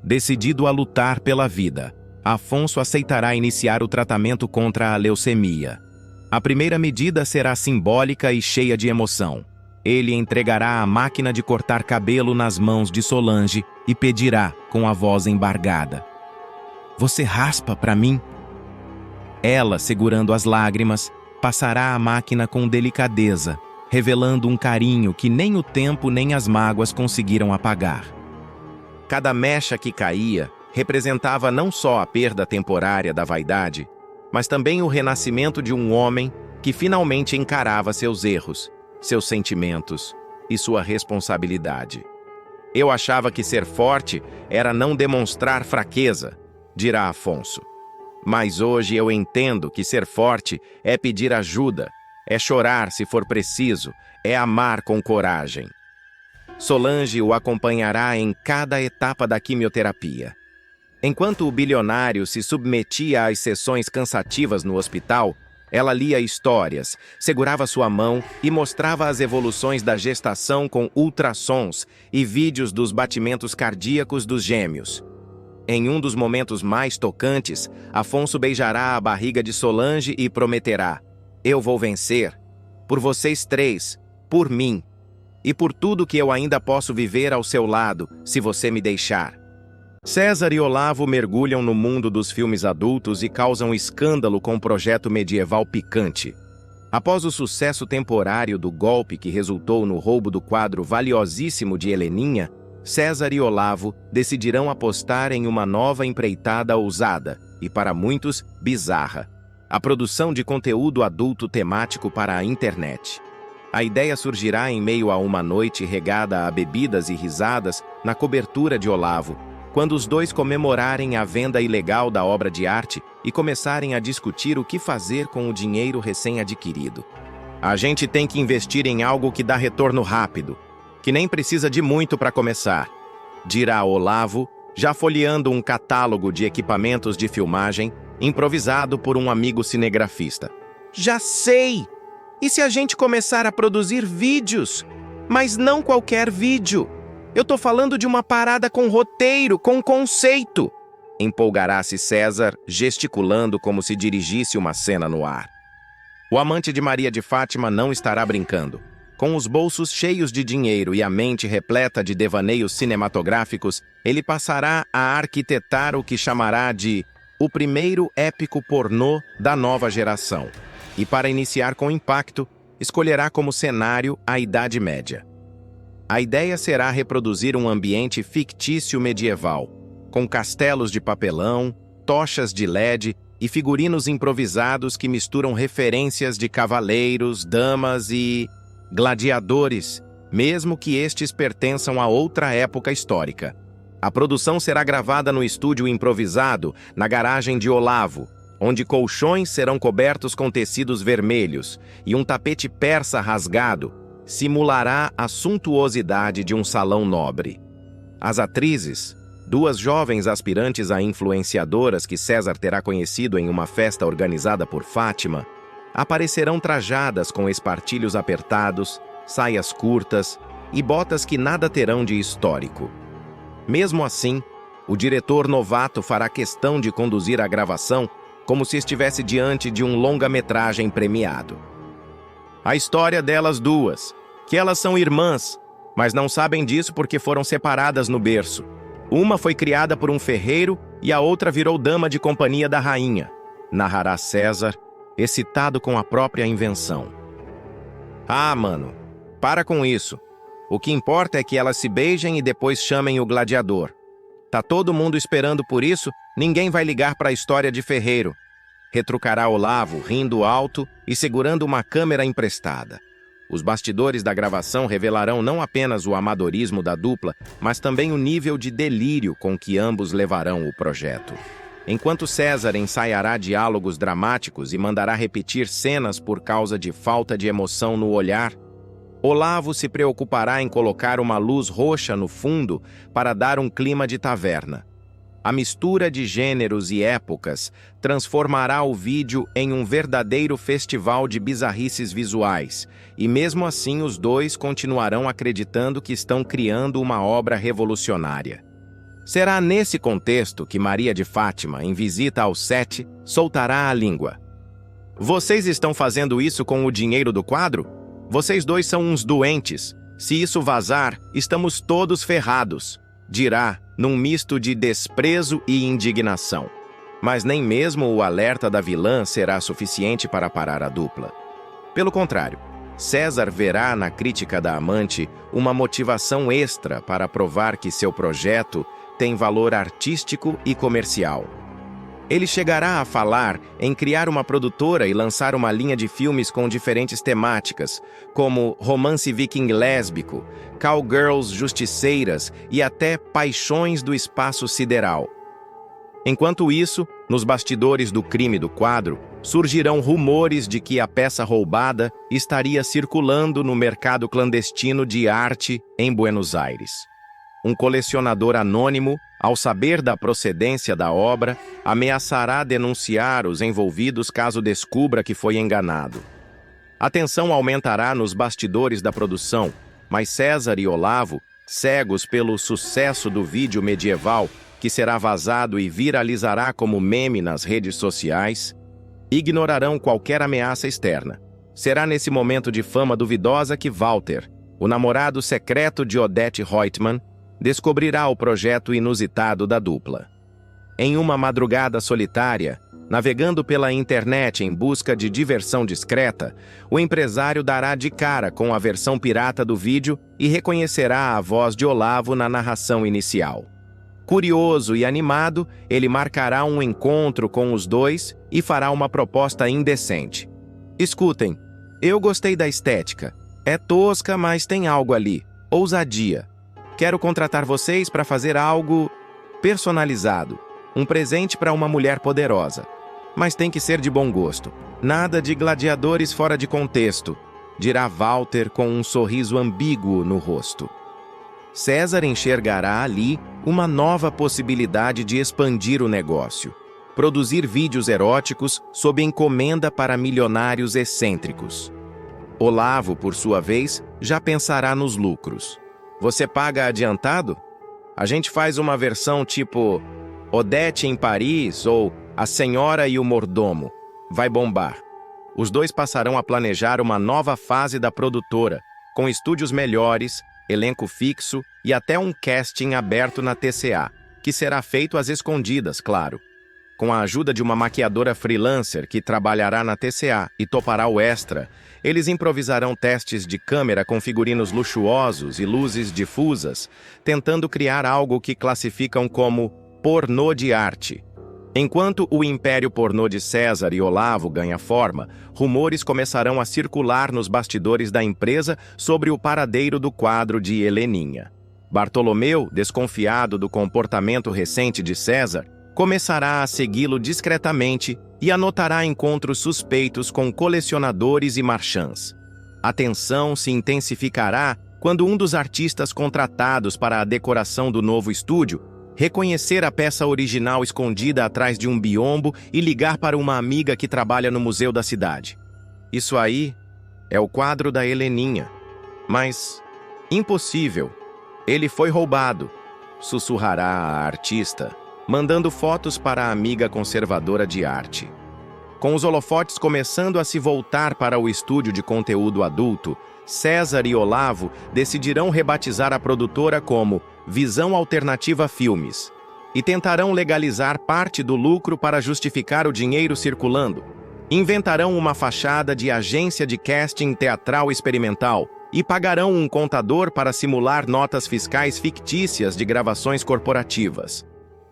Decidido a lutar pela vida, Afonso aceitará iniciar o tratamento contra a leucemia. A primeira medida será simbólica e cheia de emoção. Ele entregará a máquina de cortar cabelo nas mãos de Solange e pedirá, com a voz embargada: "Você raspa para mim?" Ela, segurando as lágrimas, passará a máquina com delicadeza, revelando um carinho que nem o tempo nem as mágoas conseguiram apagar. Cada mecha que caía representava não só a perda temporária da vaidade, mas também o renascimento de um homem que finalmente encarava seus erros, seus sentimentos e sua responsabilidade. Eu achava que ser forte era não demonstrar fraqueza, dirá Afonso. Mas hoje eu entendo que ser forte é pedir ajuda, é chorar se for preciso, é amar com coragem. Solange o acompanhará em cada etapa da quimioterapia. Enquanto o bilionário se submetia às sessões cansativas no hospital, ela lia histórias, segurava sua mão e mostrava as evoluções da gestação com ultrassons e vídeos dos batimentos cardíacos dos gêmeos. Em um dos momentos mais tocantes, Afonso beijará a barriga de Solange e prometerá: "Eu vou vencer. Por vocês 3, por mim. E por tudo que eu ainda posso viver ao seu lado, se você me deixar." César e Olavo mergulham no mundo dos filmes adultos e causam escândalo com um projeto medieval picante. Após o sucesso temporário do golpe que resultou no roubo do quadro valiosíssimo de Heleninha, César e Olavo decidirão apostar em uma nova empreitada ousada e, para muitos, bizarra: a produção de conteúdo adulto temático para a internet. A ideia surgirá em meio a uma noite regada a bebidas e risadas na cobertura de Olavo, quando os 2 comemorarem a venda ilegal da obra de arte e começarem a discutir o que fazer com o dinheiro recém-adquirido. A gente tem que investir em algo que dá retorno rápido, que nem precisa de muito para começar, dirá Olavo, já folheando um catálogo de equipamentos de filmagem improvisado por um amigo cinegrafista. Já sei! E se a gente começar a produzir vídeos? Mas não qualquer vídeo. Eu tô falando de uma parada com roteiro, com conceito. Empolgará-se César, gesticulando como se dirigisse uma cena no ar. O amante de Maria de Fátima não estará brincando. Com os bolsos cheios de dinheiro e a mente repleta de devaneios cinematográficos, ele passará a arquitetar o que chamará de o primeiro épico pornô da nova geração. E para iniciar com impacto, escolherá como cenário a Idade Média. A ideia será reproduzir um ambiente fictício medieval, com castelos de papelão, tochas de LED e figurinos improvisados que misturam referências de cavaleiros, damas e gladiadores, mesmo que estes pertençam a outra época histórica. A produção será gravada no estúdio improvisado, na garagem de Olavo, onde colchões serão cobertos com tecidos vermelhos e um tapete persa rasgado simulará a suntuosidade de um salão nobre. As atrizes, duas jovens aspirantes a influenciadoras que César terá conhecido em uma festa organizada por Fátima, aparecerão trajadas com espartilhos apertados, saias curtas e botas que nada terão de histórico. Mesmo assim, o diretor novato fará questão de conduzir a gravação como se estivesse diante de um longa-metragem premiado. A história delas duas, que elas são irmãs, mas não sabem disso porque foram separadas no berço. Uma foi criada por um ferreiro e a outra virou dama de companhia da rainha, narrará César, excitado com a própria invenção. Ah, mano, para com isso. O que importa é que elas se beijem e depois chamem o gladiador. Tá todo mundo esperando por isso, ninguém vai ligar para a história de ferreiro. Retrucará Olavo, rindo alto e segurando uma câmera emprestada. Os bastidores da gravação revelarão não apenas o amadorismo da dupla, mas também o nível de delírio com que ambos levarão o projeto. Enquanto César ensaiará diálogos dramáticos e mandará repetir cenas por causa de falta de emoção no olhar, Olavo se preocupará em colocar uma luz roxa no fundo para dar um clima de taverna. A mistura de gêneros e épocas transformará o vídeo em um verdadeiro festival de bizarrices visuais, e mesmo assim os dois continuarão acreditando que estão criando uma obra revolucionária. Será nesse contexto que Maria de Fátima, em visita ao set, soltará a língua. Vocês estão fazendo isso com o dinheiro do quadro? Vocês dois são uns doentes. Se isso vazar, estamos todos ferrados, dirá, num misto de desprezo e indignação. Mas nem mesmo o alerta da vilã será suficiente para parar a dupla. Pelo contrário, César verá na crítica da amante uma motivação extra para provar que seu projeto tem valor artístico e comercial. Ele chegará a falar em criar uma produtora e lançar uma linha de filmes com diferentes temáticas, como romance viking lésbico, cowgirls justiceiras e até paixões do espaço sideral. Enquanto isso, nos bastidores do crime do quadro, surgirão rumores de que a peça roubada estaria circulando no mercado clandestino de arte em Buenos Aires. Um colecionador anônimo, ao saber da procedência da obra, ameaçará denunciar os envolvidos caso descubra que foi enganado. A tensão aumentará nos bastidores da produção, mas César e Olavo, cegos pelo sucesso do vídeo medieval, que será vazado e viralizará como meme nas redes sociais, ignorarão qualquer ameaça externa. Será nesse momento de fama duvidosa que Walter, o namorado secreto de Odete Reutemann, descobrirá o projeto inusitado da dupla. Em uma madrugada solitária, navegando pela internet em busca de diversão discreta, o empresário dará de cara com a versão pirata do vídeo e reconhecerá a voz de Olavo na narração inicial. Curioso e animado, ele marcará um encontro com os dois e fará uma proposta indecente. Escutem, eu gostei da estética. É tosca, mas tem algo ali. Ousadia. Quero contratar vocês para fazer algo personalizado. Um presente para uma mulher poderosa. Mas tem que ser de bom gosto. Nada de gladiadores fora de contexto, dirá Walter com um sorriso ambíguo no rosto. César enxergará ali uma nova possibilidade de expandir o negócio. Produzir vídeos eróticos sob encomenda para milionários excêntricos. Olavo, por sua vez, já pensará nos lucros. Você paga adiantado? A gente faz uma versão tipo Odete em Paris ou A Senhora e o Mordomo. Vai bombar. Os dois passarão a planejar uma nova fase da produtora, com estúdios melhores, elenco fixo e até um casting aberto na TCA, que será feito às escondidas, claro. com a ajuda de uma maquiadora freelancer que trabalhará na TCA e topará o extra, eles improvisarão testes de câmera com figurinos luxuosos e luzes difusas, tentando criar algo que classificam como pornô de arte. Enquanto o império pornô de César e Olavo ganha forma, rumores começarão a circular nos bastidores da empresa sobre o paradeiro do quadro de Heleninha. Bartolomeu, desconfiado do comportamento recente de César, começará a segui-lo discretamente e anotará encontros suspeitos com colecionadores e marchands. A tensão se intensificará quando um dos artistas contratados para a decoração do novo estúdio reconhecer a peça original escondida atrás de um biombo e ligar para uma amiga que trabalha no museu da cidade. Isso aí é o quadro da Heleninha. Mas, impossível, ele foi roubado, sussurrará a artista, mandando fotos para a amiga conservadora de arte. Com os holofotes começando a se voltar para o estúdio de conteúdo adulto, César e Olavo decidirão rebatizar a produtora como Visão Alternativa Filmes e tentarão legalizar parte do lucro para justificar o dinheiro circulando. Inventarão uma fachada de agência de casting teatral experimental e pagarão um contador para simular notas fiscais fictícias de gravações corporativas.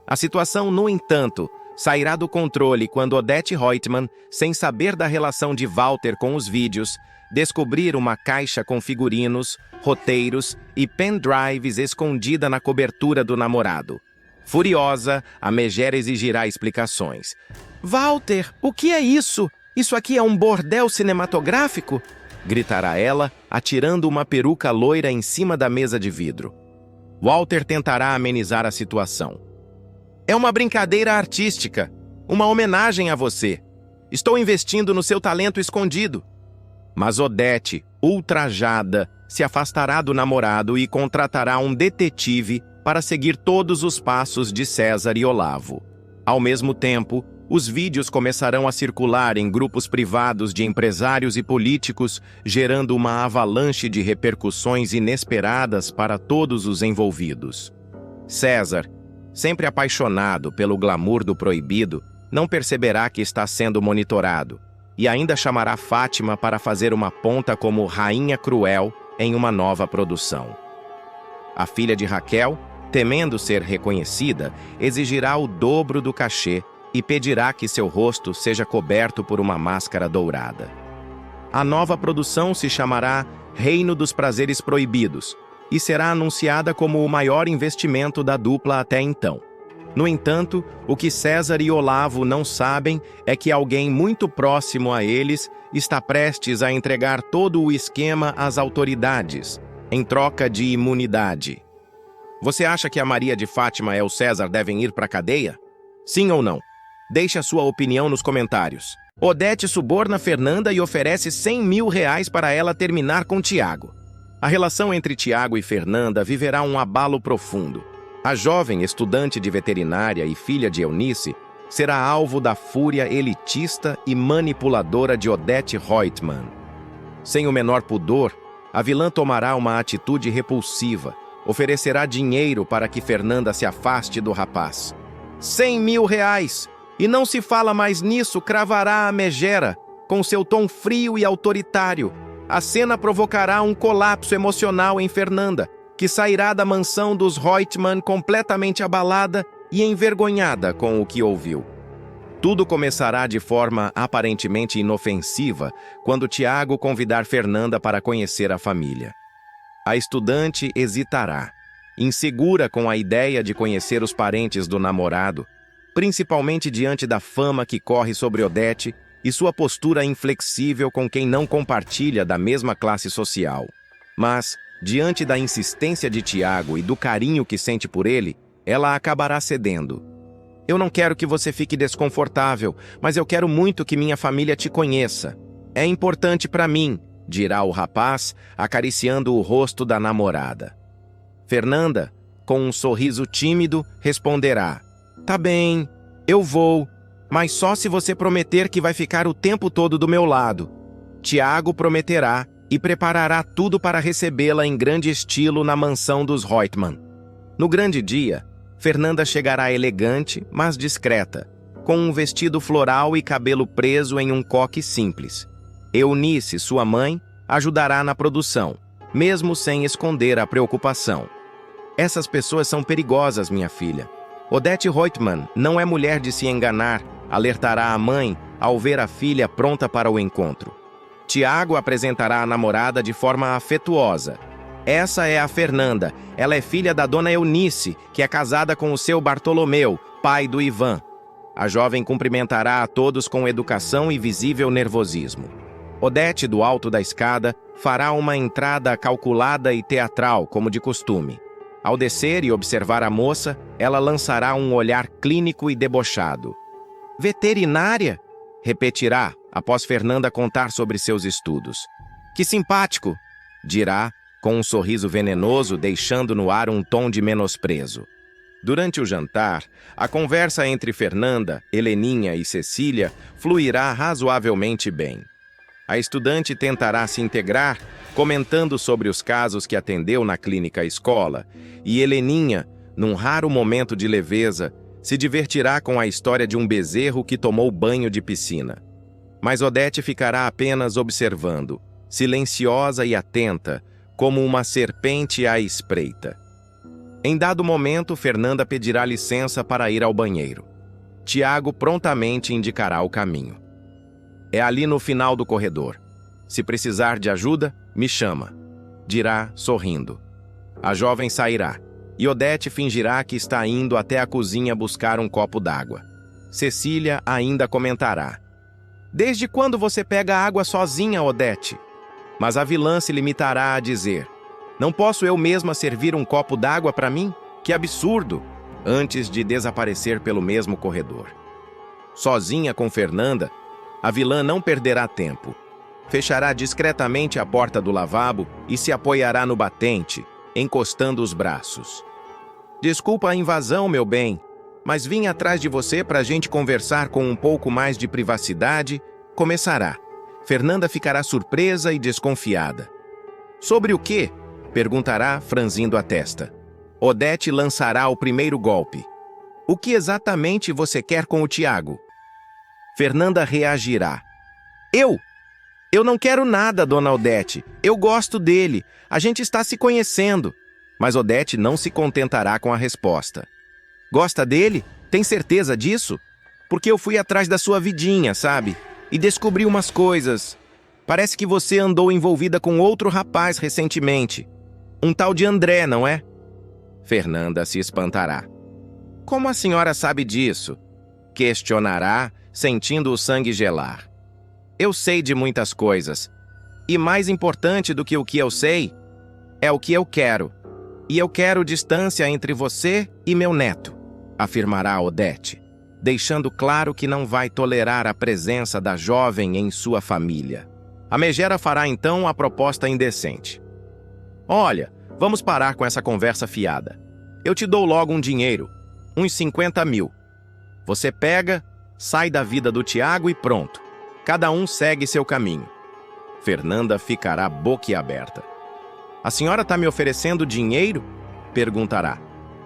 A situação, no entanto, sairá do controle quando Odete Roitman, sem saber da relação de Walter com os vídeos, descobrir uma caixa com figurinos, roteiros e pendrives escondida na cobertura do namorado. Furiosa, a megera exigirá explicações. "Walter, o que é isso? Isso aqui é um bordel cinematográfico?" gritará ela, atirando uma peruca loira em cima da mesa de vidro. Walter tentará amenizar a situação. "É uma brincadeira artística, uma homenagem a você. Estou investindo no seu talento escondido." Mas Odete, ultrajada, se afastará do namorado e contratará um detetive para seguir todos os passos de César e Olavo. Ao mesmo tempo, os vídeos começarão a circular em grupos privados de empresários e políticos, gerando uma avalanche de repercussões inesperadas para todos os envolvidos. César, sempre apaixonado pelo glamour do proibido, não perceberá que está sendo monitorado e ainda chamará Fátima para fazer uma ponta como Rainha Cruel em uma nova produção. A filha de Raquel, temendo ser reconhecida, exigirá o dobro do cachê e pedirá que seu rosto seja coberto por uma máscara dourada. A nova produção se chamará Reino dos Prazeres Proibidos e será anunciada como o maior investimento da dupla até então. No entanto, o que César e Olavo não sabem é que alguém muito próximo a eles está prestes a entregar todo o esquema às autoridades, em troca de imunidade. Você acha que a Maria de Fátima e o César devem ir para a cadeia? Sim ou não? Deixe a sua opinião nos comentários. Odete suborna Fernanda e oferece R$100 mil para ela terminar com Tiago. A relação entre Tiago e Fernanda viverá um abalo profundo. A jovem estudante de veterinária e filha de Eunice será alvo da fúria elitista e manipuladora de Odete Roitman. Sem o menor pudor, a vilã tomará uma atitude repulsiva, oferecerá dinheiro para que Fernanda se afaste do rapaz. R$100 mil! E não se fala mais nisso, cravará a megera, com seu tom frio e autoritário. A cena provocará um colapso emocional em Fernanda, que sairá da mansão dos Roitman completamente abalada e envergonhada com o que ouviu. Tudo começará de forma aparentemente inofensiva quando Tiago convidar Fernanda para conhecer a família. A estudante hesitará, insegura com a ideia de conhecer os parentes do namorado, principalmente diante da fama que corre sobre Odete e sua postura inflexível com quem não compartilha da mesma classe social. Mas, diante da insistência de Tiago e do carinho que sente por ele, ela acabará cedendo. Eu não quero que você fique desconfortável, mas eu quero muito que minha família te conheça. É importante para mim, dirá o rapaz, acariciando o rosto da namorada. Fernanda, com um sorriso tímido, responderá: Tá bem, eu vou, mas só se você prometer que vai ficar o tempo todo do meu lado. Tiago prometerá e preparará tudo para recebê-la em grande estilo na mansão dos Roitman. No grande dia, Fernanda chegará elegante, mas discreta, com um vestido floral e cabelo preso em um coque simples. Eunice, sua mãe, ajudará na produção, mesmo sem esconder a preocupação. Essas pessoas são perigosas, minha filha. Odete Reutemann não é mulher de se enganar, alertará a mãe ao ver a filha pronta para o encontro. Tiago apresentará a namorada de forma afetuosa. Essa é a Fernanda, ela é filha da dona Eunice, que é casada com o seu Bartolomeu, pai do Ivan. A jovem cumprimentará a todos com educação e visível nervosismo. Odete, do alto da escada, fará uma entrada calculada e teatral, como de costume. Ao descer e observar a moça, ela lançará um olhar clínico e debochado. Veterinária? Repetirá, após Fernanda contar sobre seus estudos. Que simpático! Dirá, com um sorriso venenoso, deixando no ar um tom de menosprezo. Durante o jantar, a conversa entre Fernanda, Heleninha e Cecília fluirá razoavelmente bem. A estudante tentará se integrar, comentando sobre os casos que atendeu na clínica escola, e Heleninha, num raro momento de leveza, se divertirá com a história de um bezerro que tomou banho de piscina. Mas Odete ficará apenas observando, silenciosa e atenta, como uma serpente à espreita. Em dado momento, Fernanda pedirá licença para ir ao banheiro. Tiago prontamente indicará o caminho. É ali no final do corredor. Se precisar de ajuda, me chama. Dirá, sorrindo. A jovem sairá, e Odete fingirá que está indo até a cozinha buscar um copo d'água. Cecília ainda comentará. Desde quando você pega água sozinha, Odete? Mas a vilã se limitará a dizer. Não posso eu mesma servir um copo d'água para mim? Que absurdo! Antes de desaparecer pelo mesmo corredor. Sozinha com Fernanda, a vilã não perderá tempo. Fechará discretamente a porta do lavabo e se apoiará no batente, encostando os braços. Desculpa a invasão, meu bem, mas vim atrás de você para a gente conversar com um pouco mais de privacidade. Começará. Fernanda ficará surpresa e desconfiada. Sobre o quê? Perguntará, franzindo a testa. Odete lançará o primeiro golpe. O que exatamente você quer com o Tiago? Fernanda reagirá. Eu não quero nada, dona Odete. Eu gosto dele. A gente está se conhecendo. Mas Odete não se contentará com a resposta. Gosta dele? Tem certeza disso? Porque eu fui atrás da sua vidinha, sabe? E descobri umas coisas. Parece que você andou envolvida com outro rapaz recentemente. Um tal de André, não é? Fernanda se espantará. Como a senhora sabe disso? Questionará, sentindo o sangue gelar. Eu sei de muitas coisas. E mais importante do que o que eu sei, é o que eu quero. E eu quero distância entre você e meu neto, afirmará Odete, deixando claro que não vai tolerar a presença da jovem em sua família. A megera fará então a proposta indecente. Olha, vamos parar com essa conversa fiada. Eu te dou logo um dinheiro, uns 50 mil. Você pega, sai da vida do Tiago e pronto. Cada um segue seu caminho. Fernanda ficará boquiaberta. A senhora está me oferecendo dinheiro? Perguntará.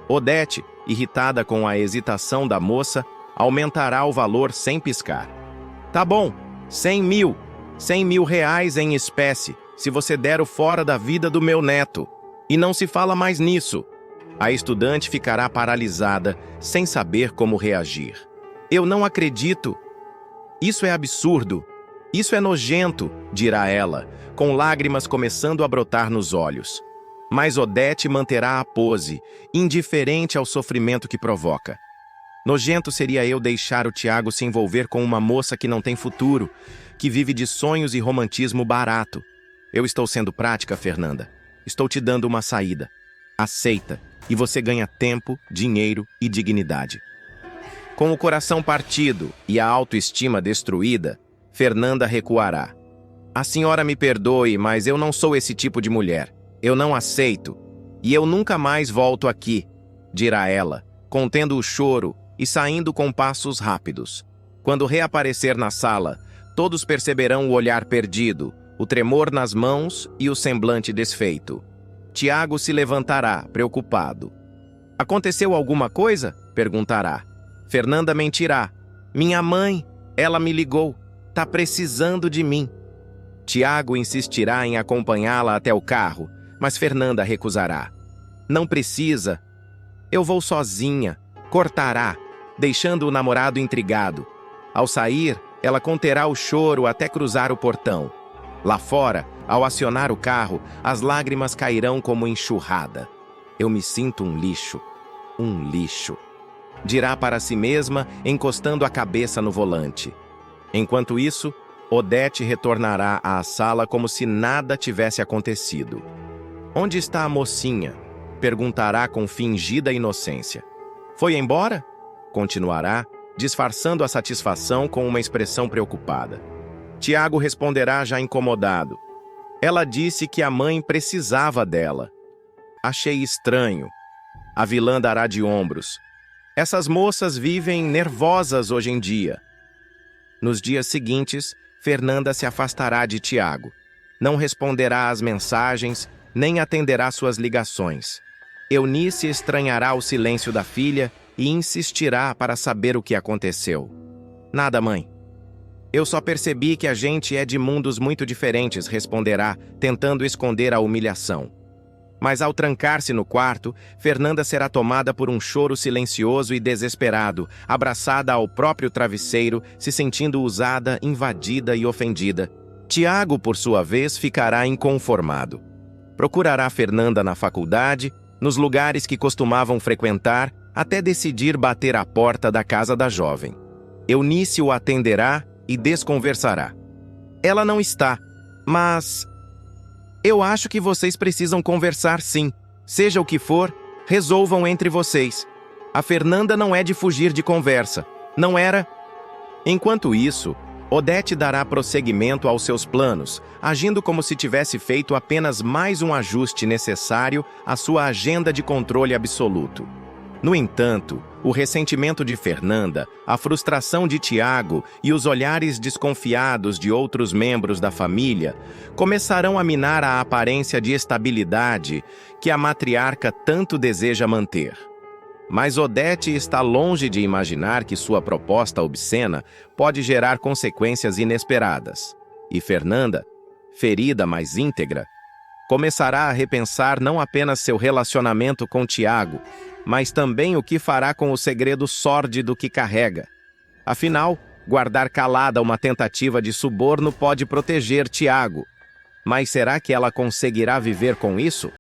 Odete, irritada com a hesitação da moça, aumentará o valor sem piscar. Tá bom, 100 mil. 100 mil reais em espécie, se você der o fora da vida do meu neto. E não se fala mais nisso. A estudante ficará paralisada, sem saber como reagir. Eu não acredito. Isso é absurdo. Isso é nojento, dirá ela, com lágrimas começando a brotar nos olhos. Mas Odete manterá a pose, indiferente ao sofrimento que provoca. Nojento seria eu deixar o Tiago se envolver com uma moça que não tem futuro, que vive de sonhos e romantismo barato. Eu estou sendo prática, Fernanda. Estou te dando uma saída. Aceita, e você ganha tempo, dinheiro e dignidade. Com o coração partido e a autoestima destruída, Fernanda recuará. A senhora me perdoe, mas eu não sou esse tipo de mulher. Eu não aceito. E eu nunca mais volto aqui, dirá ela, contendo o choro e saindo com passos rápidos. Quando reaparecer na sala, todos perceberão o olhar perdido, o tremor nas mãos e o semblante desfeito. Tiago se levantará, preocupado. Aconteceu alguma coisa? Perguntará. Fernanda mentirá. Minha mãe, ela me ligou. Tá precisando de mim. Tiago insistirá em acompanhá-la até o carro, mas Fernanda recusará. Não precisa. Eu vou sozinha. Cortará, deixando o namorado intrigado. Ao sair, ela conterá o choro até cruzar o portão. Lá fora, ao acionar o carro, as lágrimas cairão como enxurrada. Eu me sinto um lixo. Um lixo. Dirá para si mesma, encostando a cabeça no volante. Enquanto isso, Odete retornará à sala como se nada tivesse acontecido. Onde está a mocinha? Perguntará com fingida inocência. Foi embora? Continuará, disfarçando a satisfação com uma expressão preocupada. Tiago responderá já incomodado. Ela disse que a mãe precisava dela. Achei estranho. A vilã dará de ombros. Essas moças vivem nervosas hoje em dia. Nos dias seguintes, Fernanda se afastará de Tiago. Não responderá às mensagens, nem atenderá suas ligações. Eunice estranhará o silêncio da filha e insistirá para saber o que aconteceu. Nada, mãe. Eu só percebi que a gente é de mundos muito diferentes, responderá, tentando esconder a humilhação. Mas ao trancar-se no quarto, Fernanda será tomada por um choro silencioso e desesperado, abraçada ao próprio travesseiro, se sentindo usada, invadida e ofendida. Tiago, por sua vez, ficará inconformado. Procurará Fernanda na faculdade, nos lugares que costumavam frequentar, até decidir bater à porta da casa da jovem. Eunice o atenderá e desconversará. Ela não está, mas... Eu acho que vocês precisam conversar sim. Seja o que for, resolvam entre vocês. A Fernanda não é de fugir de conversa. Não era... Enquanto isso, Odete dará prosseguimento aos seus planos, agindo como se tivesse feito apenas mais um ajuste necessário à sua agenda de controle absoluto. No entanto, o ressentimento de Fernanda, a frustração de Tiago e os olhares desconfiados de outros membros da família começarão a minar a aparência de estabilidade que a matriarca tanto deseja manter. Mas Odete está longe de imaginar que sua proposta obscena pode gerar consequências inesperadas. E Fernanda, ferida mas íntegra, começará a repensar não apenas seu relacionamento com Tiago, mas também o que fará com o segredo sórdido que carrega. Afinal, guardar calada uma tentativa de suborno pode proteger Tiago. Mas será que ela conseguirá viver com isso?